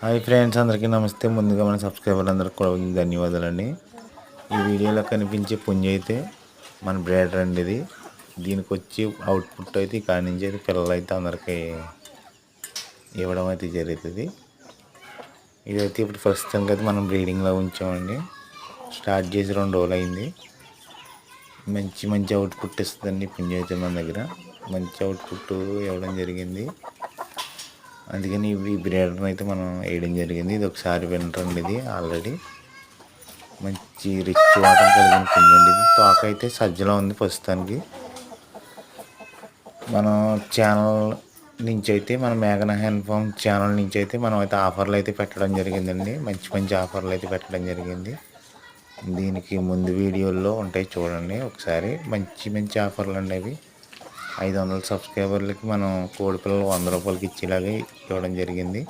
Hi friends, అందరికీ నమస్తే. ముందుగా మన సబ్స్క్రైబర్లు అందరికీ కూడా ధన్యవాదాలండి. ఈ వీడియోలో కనిపించే పుంజ అయితే మన బ్రేడర్ అండి. దీనికి వచ్చి అవుట్పుట్ అయితే కాడి నుంచి అయితే పిల్లలు అయితే అందరికీ ఇవ్వడం అయితే జరుగుతుంది. ఇదైతే ఇప్పుడు ప్రస్తుతానికి అయితే మనం బ్రీడింగ్లో ఉంచామండి. స్టార్ట్ చేసి 2 రోజులు అయింది. మంచి అవుట్పుట్ ఇస్తుందండి పుంజ అయితే మన దగ్గర. మంచి అవుట్పుట్ ఇవ్వడం జరిగింది. అందుకని ఈ బ్రీడర్ని అయితే మనం వేయడం జరిగింది. ఇది ఒకసారి వినరండి. ఇది ఆల్రెడీ మంచి రిచ్ వాటర్ కలిగిన పుంజండి. ఇది తోక అయితే సజ్జలో ఉంది ప్రస్తుతానికి. మన ఛానల్ నుంచి అయితే మన మేఘన హ్యాండ్ ఫామ్ ఛానల్ నుంచి అయితే మనం అయితే ఆఫర్లు అయితే పెట్టడం జరిగిందండి. మంచి ఆఫర్లు అయితే పెట్టడం జరిగింది. దీనికి ముందు వీడియోల్లో ఉంటాయి చూడండి ఒకసారి. మంచి ఆఫర్లు అండి అవి. 500 సబ్స్క్రైబర్లకి మనం కోడి పిల్లలు 100 రూపాయలకి ఇచ్చేలాగా ఇవ్వడం జరిగింది.